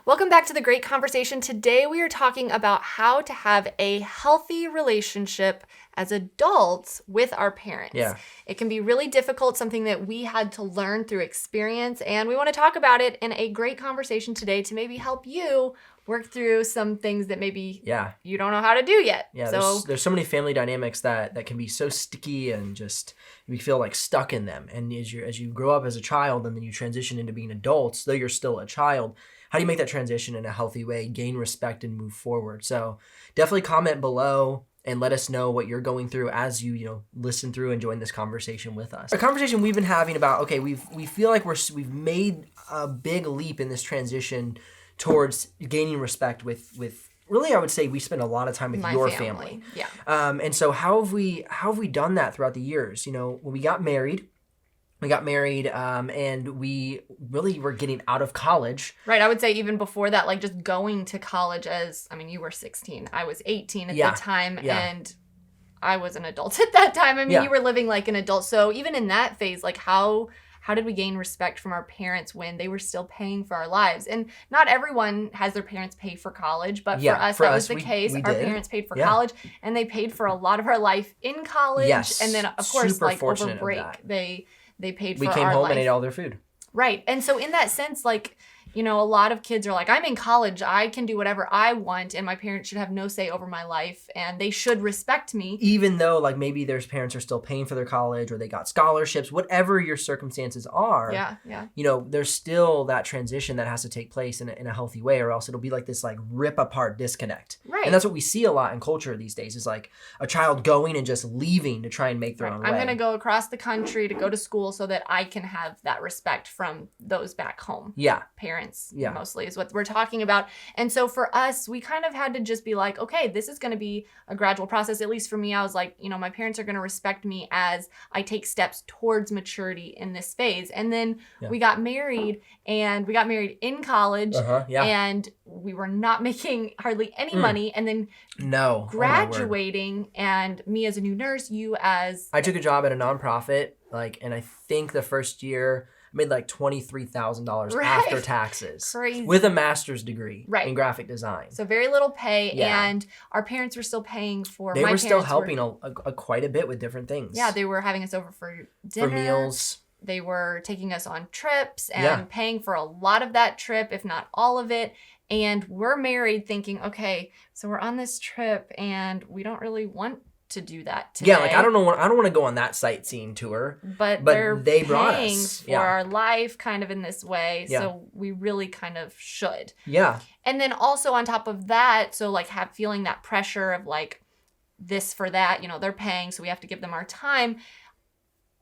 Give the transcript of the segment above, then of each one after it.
Welcome back to the Great Conversation. Today we are talking about how to have a healthy relationship as adults with our parents. Yeah. It can be really difficult, something that we had to learn through experience, and we want to talk about it in a great conversation today to maybe help you work through some things that maybe you don't know how to do yet. Yeah, there's so many family dynamics that can be so sticky and just you feel like stuck in them. And as you grow up as a child and then you transition into being adults, though you're still a child, how do you make that transition in a healthy way, gain respect, and move forward? So definitely comment below and let us know what you're going through as you listen through and join this conversation with us. A conversation we've been having about, okay, we feel like we've made a big leap in this transition towards gaining respect with really, I would say we spend a lot of time with your family. Yeah. And so how have we done that throughout the years? When we got married, and we really were getting out of college. Right. I would say even before that, like just going to college you were 16. I was 18 at the time. Yeah. And I was an adult at that time. You were living like an adult. So even in that phase, like how did we gain respect from our parents when they were still paying for our lives? And not everyone has their parents pay for college, but for us, that was the case. Our parents paid for college, and they paid for a lot of our life in college. Yes. And then, of course, Super like over fortunate break, of that. they paid We for our life. came home and ate all their food. Right. And so in that sense, like, a lot of kids are like, I'm in college, I can do whatever I want, and my parents should have no say over my life, and they should respect me. Even though, like, maybe their parents are still paying for their college, or they got scholarships, whatever your circumstances are. Yeah. There's still that transition that has to take place in a healthy way, or else it'll be like this, like, rip apart disconnect. Right. And that's what we see a lot in culture these days, is like a child going and just leaving to try and make their own way. I'm going to go across the country to go to school so that I can have that respect from those back home. Yeah. Parents, Yeah. mostly is what we're talking about. And so for us, we kind of had to just be like, okay, this is going to be a gradual process. At least for me, I was like, my parents are going to respect me as I take steps towards maturity in this phase. And then we got married, and we got married in college, and we were not making hardly any money. And then graduating, and me as a new nurse, you as... I took a job at a nonprofit, and I think the first year... made like $23,000 after taxes. Crazy. With a master's degree in graphic design. So very little pay, and our parents were still paying for... They were still helping quite a bit with different things. Yeah, they were having us over for dinner. For meals. They were taking us on trips and paying for a lot of that trip, if not all of it. And we're married thinking, okay, so we're on this trip, and we don't really want to do that today. Yeah, like I don't want to go on that sightseeing tour. But they brought us for our life kind of in this way. Yeah. So we really kind of should. Yeah. And then also on top of that, so like feeling that pressure of like this for that, they're paying, so we have to give them our time.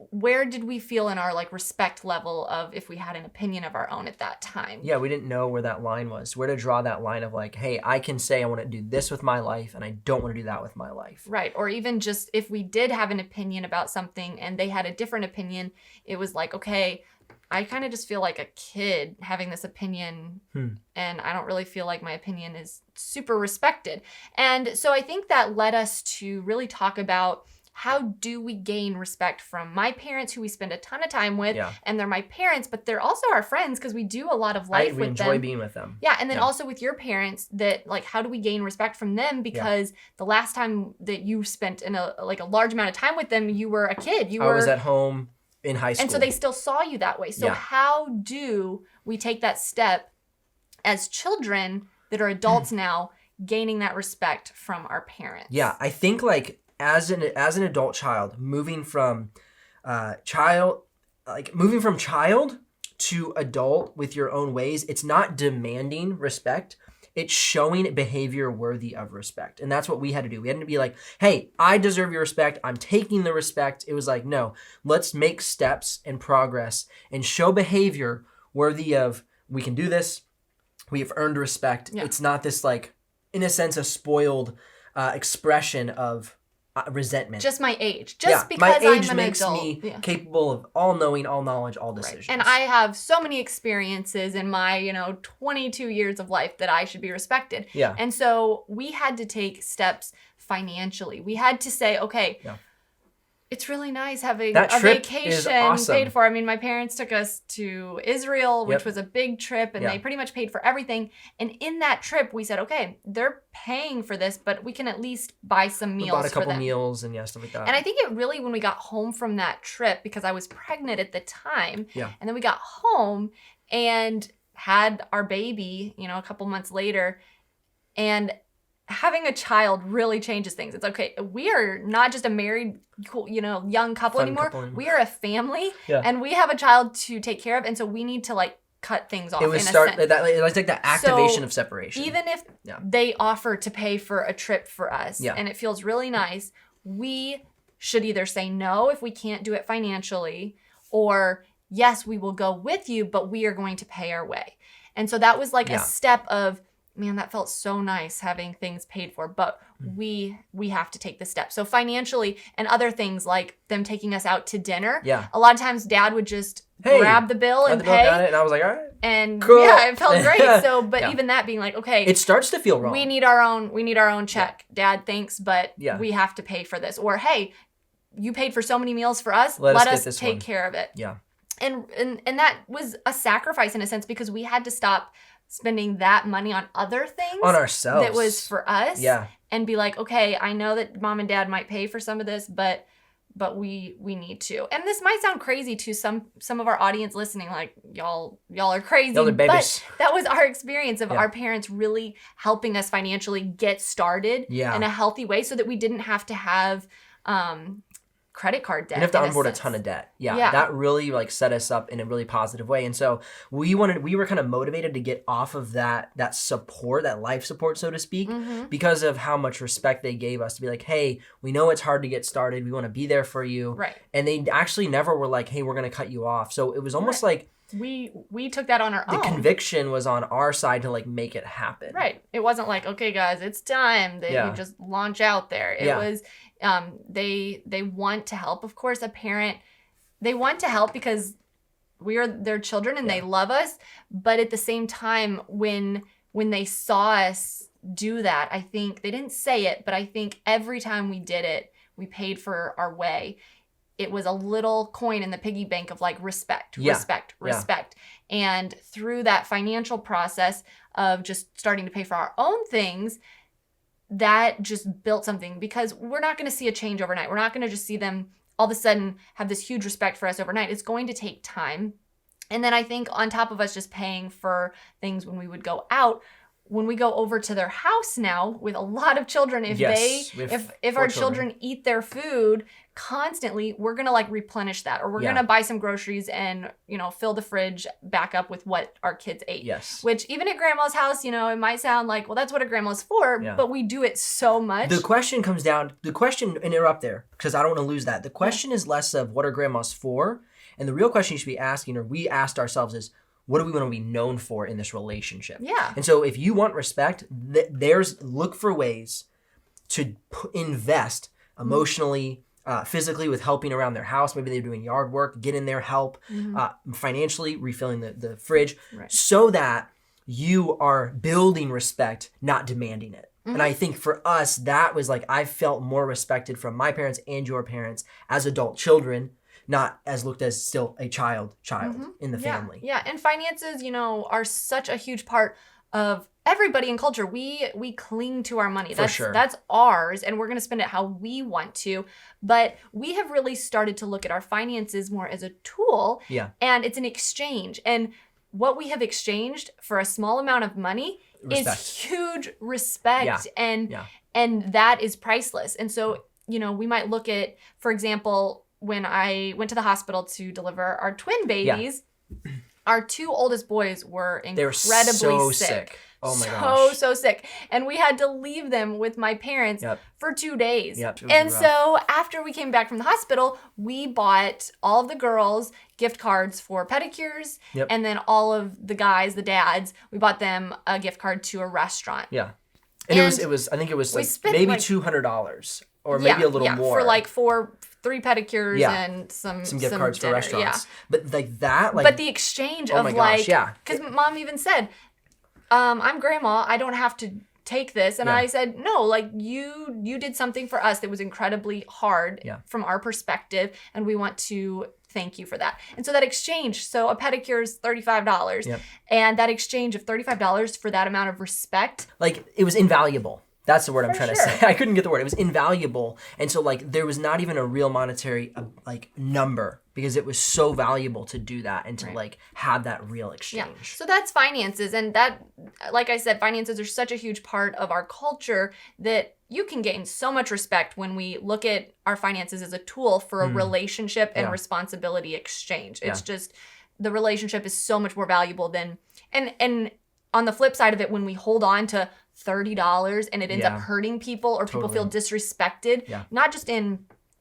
Where did we feel in our like respect level of if we had an opinion of our own at that time? Yeah, we didn't know where that line was. Where to draw that line of like, hey, I can say I want to do this with my life, and I don't want to do that with my life. Right. Or even just if we did have an opinion about something and they had a different opinion, it was like, okay, I kind of just feel like a kid having this opinion, and I don't really feel like my opinion is super respected. And so I think that led us to really talk about how do we gain respect from my parents, who we spend a ton of time with, and they're my parents, but they're also our friends because we do a lot of life with them. We enjoy being with them. Yeah, and then also with your parents, that like how do we gain respect from them? Because the last time that you spent in a large amount of time with them, you were a kid. I was at home in high school. And so they still saw you that way. So how do we take that step as children that are adults now, gaining that respect from our parents? Yeah, I think like as an adult child, moving from child to adult with your own ways, it's not demanding respect. It's showing behavior worthy of respect. And that's what we had to do. We had to be like, hey, I deserve your respect. I'm taking the respect. It was like, no, let's make steps and progress and show behavior worthy of, we can do this. We have earned respect. Yeah. It's not this like, in a sense, a spoiled expression of resentment. Just my age. Just because my age I'm an makes adult. me capable of all knowing, all knowledge, all decisions. Right. And I have so many experiences in my, 22 years of life that I should be respected. Yeah. And so we had to take steps financially. We had to say, okay, It's really nice having That a trip is vacation awesome. paid for. I mean, my parents took us to Israel, which Yep. was a big trip, and Yeah. they pretty much paid for everything. And in that trip, we said, okay, they're paying for this, but we can at least buy some We meals bought a for couple them. meals and stuff like that. And I think it really, when we got home from that trip, because I was pregnant at the time, Yeah. and then we got home and had our baby, a couple months later, and having a child really changes things. It's okay. We are not just a married, young couple Fun anymore. couple anymore. We are a family, Yeah. and we have a child to take care of, and so we need to cut things off. It was in a start sense. that it was like the activation So, of separation. Even if Yeah. they offer to pay for a trip for us, Yeah. and it feels really nice, we should either say no if we can't do it financially, or yes, we will go with you, but we are going to pay our way. And so that was Yeah. a step of, man, that felt so nice having things paid for, but we have to take the step. So financially, and other things like them taking us out to dinner. Yeah. A lot of times Dad would just Hey, grab the bill Got and the bill, pay. got it, and I was like, all right. And Cool. yeah, it felt great. So, but Yeah. even that being like, okay, It starts to feel wrong. we need our own check. Dad, thanks, but Yeah. we have to pay for this. Or hey, you paid for so many meals for us. Let us get us this take one. care of it. Yeah. And that was a sacrifice in a sense, because we had to stop spending that money on other things On ourselves. that was for us. Yeah. And be like, okay, I know that mom and dad might pay for some of this, but we need to. And this might sound crazy to some of our audience listening, like y'all are crazy. Y'all are babies. But that was our experience of Yeah. our parents really helping us financially get started Yeah. in a healthy way, so that we didn't have to have credit card debt. You have to in onboard a sense. ton of debt. Yeah, Yeah. that really set us up in a really positive way. And so we were kind of motivated to get off of that support, that life support, so to speak, Mhm. because of how much respect they gave us to be like, hey, we know it's hard to get started. We want to be there for you. Right. And they actually never were like, hey, we're going to cut you off. So it was almost like We took that on our the own. conviction was on our side to make it happen. Right. It wasn't like, okay, guys, it's time that Yeah. you just launch out there. It Yeah. was, they want to help. Of course, a parent, they want to help because we are their children and they love us. But at the same time, when they saw us do that, I think they didn't say it, but I think every time we did it, we paid for our way. It was a little coin in the piggy bank of respect, Yeah. respect, Yeah. respect. And through that financial process of just starting to pay for our own things, that just built something, because we're not going to see a change overnight. We're not going to just see them all of a sudden have this huge respect for us overnight. It's going to take time. And then I think on top of us just paying for things when we would go out, when we go over to their house now with a lot of children, if Yes, we have if 4 our children. children eat their food constantly, we're gonna replenish that, or we're Yeah. gonna buy some groceries and fill the fridge back up with what our kids ate. Yes. Which even at grandma's house, it might sound like, well, that's what a grandma's for, Yeah. but we do it so much. The question comes down, interrupt there, because I don't want to lose that. The question is less of what are grandmas for, and the real question you should be asking, or we asked ourselves, is what do we want to be known for in this relationship? Yeah. And so if you want respect, look for ways to invest emotionally, physically, with helping around their house. Maybe they're doing yard work, get in there, help, financially, refilling the fridge, Right. so that you are building respect, not demanding it. And I think for us, that was I felt more respected from my parents and your parents as adult children, not as looked as still a child in the family. Yeah, and finances, are such a huge part of everybody in culture. We cling to our money. For sure. That's ours, and we're going to spend it how we want to. But we have really started to look at our finances more as a tool, Yeah. and it's an exchange. And what we have exchanged for a small amount of money Respect. is huge respect, Yeah. and that is priceless. And so, we might look at, for example, when I went to the hospital to deliver our twin babies, our 2 oldest boys were They were incredibly so sick. Oh my so, gosh. so sick. And we had to leave them with my parents Yep. for 2 days. Yep, it was And rough. so after we came back from the hospital, we bought all of the girls gift cards for pedicures. Yep. And then all of the guys, the dads, we bought them a gift card to a restaurant. Yeah. And And it was I think it was we spent, maybe $200 or maybe a little more. For 3 pedicures Yeah. and some gift cards for dinner. restaurants. Yeah. But that But the exchange oh of my gosh, yeah. because mom even said, I'm grandma, I don't have to take this. And I said, no, like you did something for us that was incredibly hard from our perspective. And we want to thank you for that. And so that exchange, so a pedicure is $35. And that exchange of $35 for that amount of respect. Like, it was invaluable. That's the word I'm trying to say. I couldn't get the word. It was invaluable. And so, like, there was not even a real monetary, like, number, because it was so valuable to do that and to, like, have that real exchange. Yeah. So that's finances. And that, like I said, finances are such a huge part of our culture that you can gain so much respect when we look at our finances as a tool for a relationship and responsibility exchange. It's just, the relationship is so much more valuable than, and on the flip side of it, when we hold on to $30 and it ends up hurting people or people feel disrespected, not just in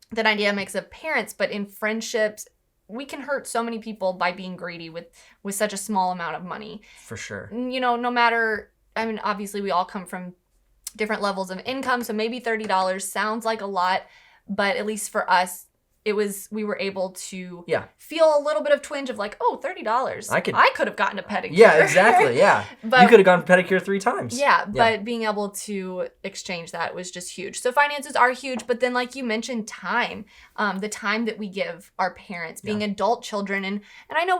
the dynamics of parents, but in friendships, we can hurt so many people by being greedy with such a small amount of money. For sure. You know, no matter, I mean, obviously we all come from different levels of income, so maybe $30 sounds like a lot, but at least for us, we were able to feel a little bit of twinge of like, oh, $30. I could have gotten a pedicure. Yeah, exactly. Yeah. But, you could have gone pedicure 3 times. Yeah, but being able to exchange that was just huge. So finances are huge, but then like you mentioned, time, the time that we give our parents, being adult children. And I know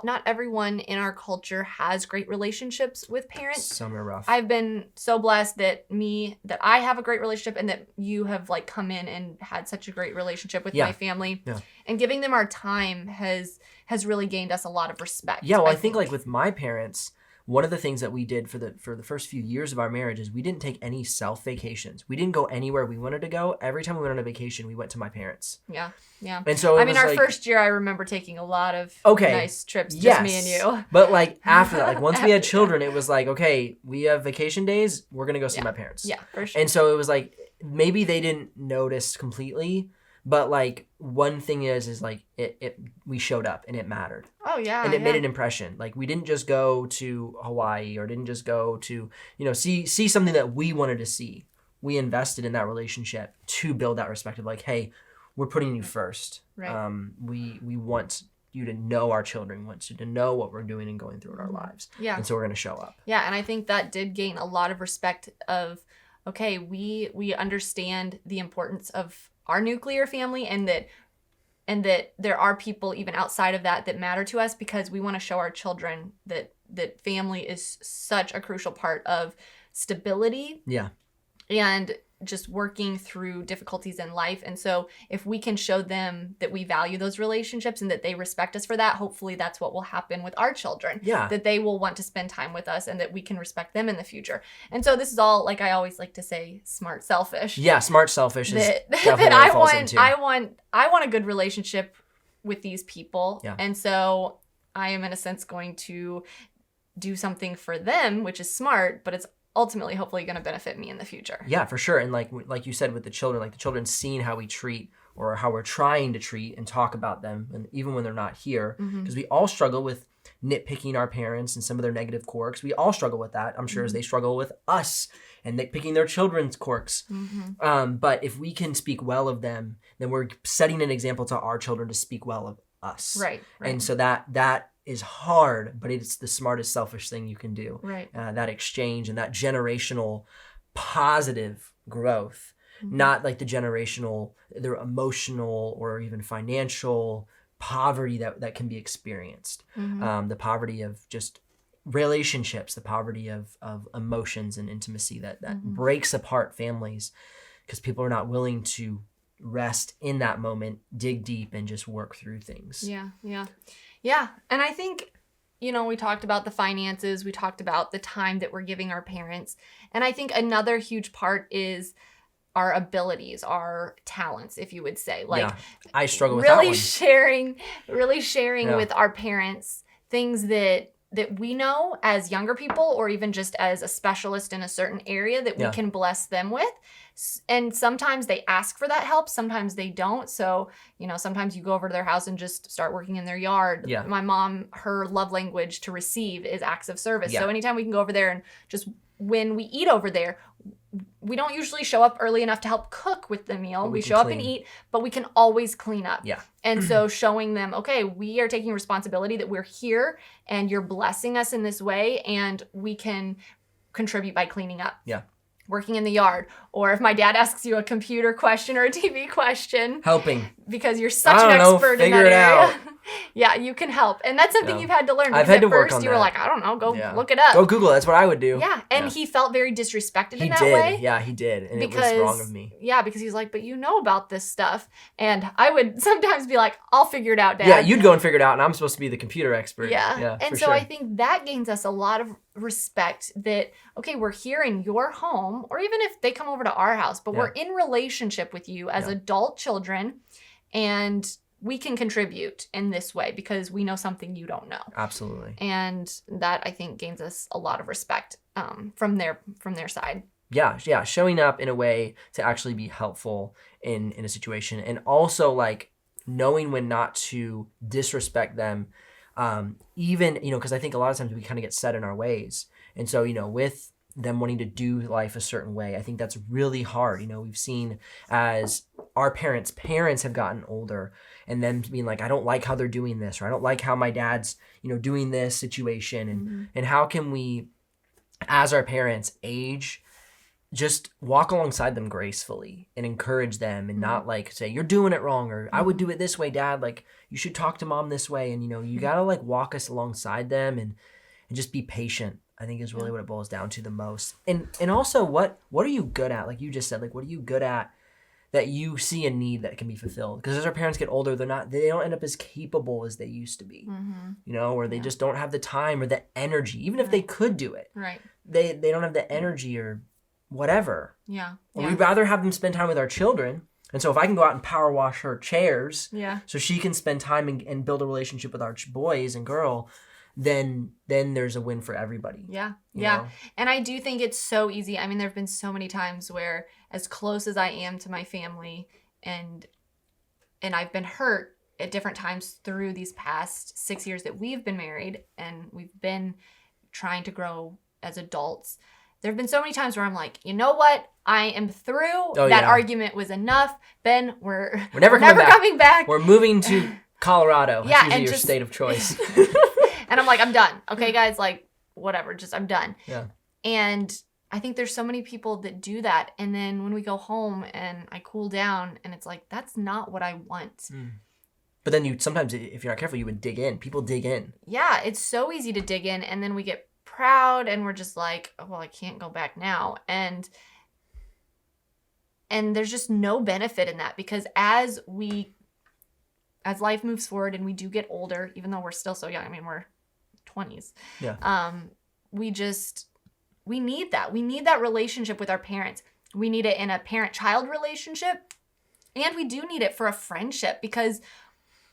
not everyone in our culture has great relationships with parents. Some are rough. I've been so blessed that I have a great relationship and that you have like come in and had such a great relationship with my family. And giving them our time has really gained us a lot of respect. Yeah, well, I think like with my parents, one of the things that we did for the first few years of our marriage is we didn't take any self vacations. We didn't go anywhere we wanted to go. Every time we went on a vacation, we went to my parents. Yeah. And so our first year, I remember taking a lot of nice trips, just me and you. But like after that, like once we had children, it was like, okay, we have vacation days. We're going to go see my parents. Yeah, for sure. And so it was like, maybe they didn't notice completely, but like one thing is like we showed up and it mattered. Oh yeah. And it made an impression. Like we didn't just go to Hawaii or didn't just go to, see something that we wanted to see. We invested in that relationship to build that respect of like, hey, we're putting you first. Right. We want you to know our children, want you to know what we're doing and going through in our lives. Yeah. And so we're going to show up. Yeah. And I think that did gain a lot of respect of, okay, we understand the importance of our nuclear family and that there are people even outside of that matter to us, because we want to show our children that family is such a crucial part of stability. Yeah. And just working through difficulties in life. And so if we can show them that we value those relationships and that they respect us for that, hopefully that's what will happen with our children. Yeah. That they will want to spend time with us and that we can respect them in the future. And so this is all, like I always like to say, smart selfish. Yeah, smart selfish is definitely that what it falls into. I want a good relationship with these people. Yeah. And so I am in a sense going to do something for them, which is smart, but it's ultimately hopefully going to benefit me in the future. Yeah, for sure. And like you said with the children, like the children seeing how we treat or how we're trying to treat and talk about them, and even when they're not here, because we all struggle with nitpicking our parents and some of their negative quirks. We all struggle with that, I'm sure, as they struggle with us and nitpicking their children's quirks. But if we can speak well of them, then we're setting an example to our children to speak well of us. Right. And so that is hard, but it's the smartest selfish thing you can do. Right. That exchange and that generational positive growth, not like their emotional or even financial poverty that can be experienced. The poverty of just relationships, the poverty of emotions and intimacy that breaks apart families because people are not willing to rest in that moment, dig deep, and just work through things. Yeah. And I think, we talked about the finances, we talked about the time that we're giving our parents. And I think another huge part is our abilities, our talents, if you would say. Like, I struggle with that one. Really sharing with our parents things that we know as younger people, or even just as a specialist in a certain area that we can bless them with. And sometimes they ask for that help. Sometimes they don't. So, sometimes you go over to their house and just start working in their yard. Yeah. My mom, her love language to receive is acts of service. Yeah. So anytime we can go over there and just when we eat over there, we don't usually show up early enough to help cook with the meal. We show up and eat, but we can always clean up. Yeah. And so showing them, okay, we are taking responsibility that we're here and you're blessing us in this way, and we can contribute by cleaning up. Yeah. Working in the yard, or if my dad asks you a computer question or a TV question, helping, because you're such an expert in that area. Yeah, you can help. And that's something you've had to learn. I've had to work first on you were that. like, I don't know, go look it up. Go Google it. That's what I would do. Yeah, and he felt very disrespected in that way. way. He did. Yeah, he did. And it was wrong of me. Yeah, because he was like, but you know about this stuff. And I would sometimes be like, I'll figure it out, Dad. Yeah, you'd go and figure it out, and I'm supposed to be the computer expert. Yeah. And so I think that gains us a lot of respect that, okay, we're here in your home, or even if they come over to our house, but we're in relationship with you as adult children, and we can contribute in this way because we know something you don't know. Absolutely. And that, I think, gains us a lot of respect from their side. Yeah, showing up in a way to actually be helpful in a situation, and also like knowing when not to disrespect them, even, because I think a lot of times we kind of get set in our ways. And so, with them wanting to do life a certain way, I think that's really hard. We've seen as our parents have gotten older, and them being like, I don't like how they're doing this, or I don't like how my dad's, doing this situation. And how can we, as our parents age, just walk alongside them gracefully and encourage them, and not like say, you're doing it wrong, or I would do it this way, Dad. Like, you should talk to Mom this way. And, you got to like walk us alongside them and just be patient, I think is really what it boils down to the most. And also what are you good at? Like you just said, like, what are you good at that you see a need that can be fulfilled? Because as our parents get older, they don't end up as capable as they used to be, or they just don't have the time or the energy, even if they could do it. Right. They don't have the energy or whatever. Yeah. We'd rather have them spend time with our children. And so if I can go out and power wash her chairs so she can spend time and build a relationship with our boys and girl, then there's a win for everybody. Yeah. You know? And I do think it's so easy. I mean, there have been so many times where, as close as I am to my family, and I've been hurt at different times through these past 6 years that we've been married and we've been trying to grow as adults. There have been so many times where I'm like, you know what? I am through. That argument was enough. Ben, we're never coming back. We're moving to Colorado. That's usually your just state of choice. And I'm like, I'm done. Okay, guys, like, whatever. Just, I'm done. Yeah. And I think there's so many people that do that. And then when we go home and I cool down, and it's like, that's not what I want. But then sometimes, if you're not careful, you would dig in. People dig in. Yeah, it's so easy to dig in. And then we get proud and we're just like, oh, well, I can't go back now. And there's just no benefit in that, because as life moves forward and we do get older, even though we're still so young, I mean, we're 20s. Yeah. We need that. We need that relationship with our parents. We need it in a parent-child relationship, and we do need it for a friendship, because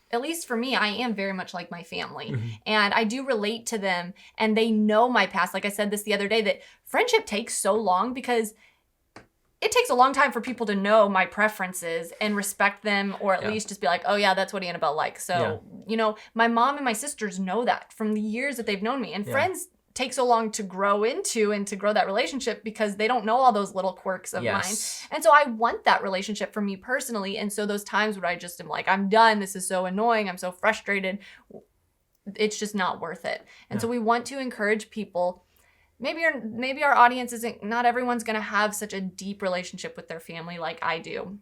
at least for me, I am very much like my family, and I do relate to them, and they know my past. Like I said this the other day, that friendship takes so long because it takes a long time for people to know my preferences and respect them, or at least just be like, oh yeah, that's what Annabelle likes. So, my mom and my sisters know that from the years that they've known me, and friends take so long to grow into and to grow that relationship because they don't know all those little quirks of mine. And so I want that relationship for me personally. And so those times where I just am like, I'm done. This is so annoying. I'm so frustrated. It's just not worth it. And so we want to encourage people. Maybe our audience isn't, not everyone's going to have such a deep relationship with their family like I do.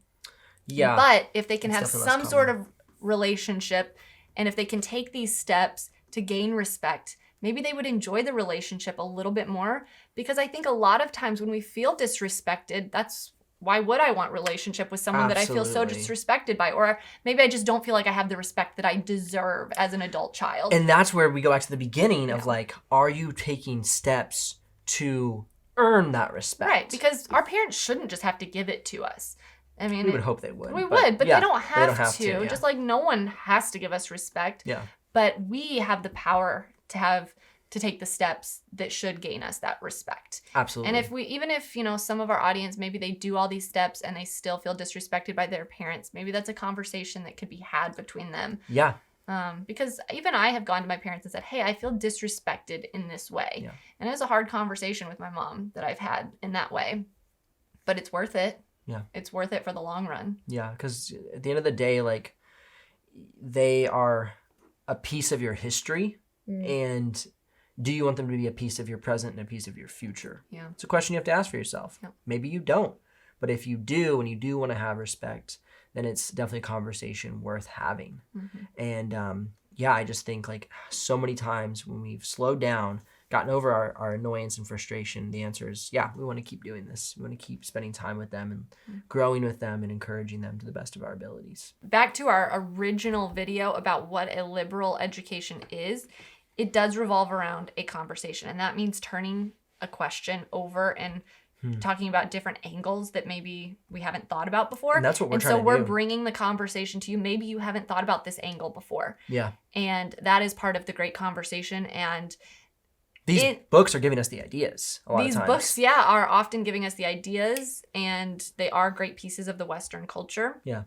Yeah. But if they can have some sort of relationship, and if they can take these steps to gain respect, maybe they would enjoy the relationship a little bit more, because I think a lot of times when we feel disrespected, that's why would I want relationship with someone that I feel so disrespected by? Or maybe I just don't feel like I have the respect that I deserve as an adult child. And that's where we go back to the beginning of like, are you taking steps to earn that respect? Right, because our parents shouldn't just have to give it to us. I mean, we would hope they would. We would, but they don't have to. Just like no one has to give us respect. Yeah. But we have the power to take the steps that should gain us that respect. Absolutely. And even if some of our audience, maybe they do all these steps and they still feel disrespected by their parents, maybe that's a conversation that could be had between them. Yeah. Because even I have gone to my parents and said, hey, I feel disrespected in this way. Yeah. And it was a hard conversation with my mom that I've had in that way. But it's worth it. Yeah. It's worth it for the long run. Yeah, because at the end of the day, like, they are a piece of your history. And Do you want them to be a piece of your present and a piece of your future? Yeah. It's a question you have to ask for yourself. Yeah. Maybe you don't. But if you do, and you do want to have respect, then it's definitely a conversation worth having. Mm-hmm. And I just think like so many times when we've slowed down, gotten over our annoyance and frustration, the answer is, we want to keep doing this. We want to keep spending time with them and growing with them and encouraging them to the best of our abilities. Back to our original video about what a liberal education is, it does revolve around a conversation. And that means turning a question over and talking about different angles that maybe we haven't thought about before. And that's what we're trying to do. And so we're bringing the conversation to you. Maybe you haven't thought about this angle before. Yeah. And that is part of the great conversation. And these books are giving us the ideas a lot of times. These books, are often giving us the ideas, and they are great pieces of the Western culture. Yeah.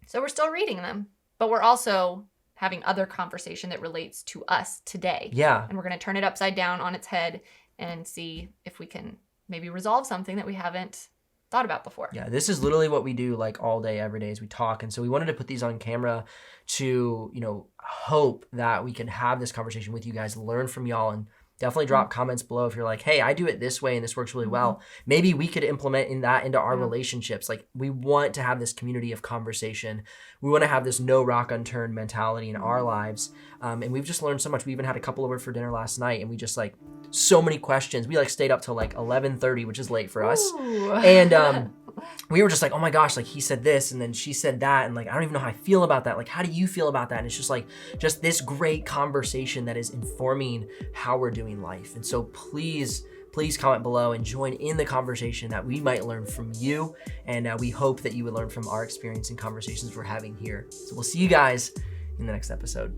So we're still reading them, but we're also having other conversation that relates to us today. Yeah. And we're going to turn it upside down on its head and see if we can maybe resolve something that we haven't thought about before. Yeah, this is literally what we do like all day, every day as we talk. And so we wanted to put these on camera to, hope that we can have this conversation with you guys, learn from y'all, and definitely drop comments below if you're like, hey, I do it this way and this works really well. Maybe we could implement into our relationships. Like, we want to have this community of conversation. We want to have this no rock unturned mentality in our lives. And we've just learned so much. We even had a couple over for dinner last night, and we just so many questions. We stayed up till 11:30, which is late for us. Ooh. And we were just like, oh my gosh, he said this and then she said that, and I don't even know how I feel about that. How do you feel about that? And it's just this great conversation that is informing how we're doing life. And so please comment below and join in the conversation that we might learn from you. And we hope that you would learn from our experience and conversations we're having here. So we'll see you guys in the next episode.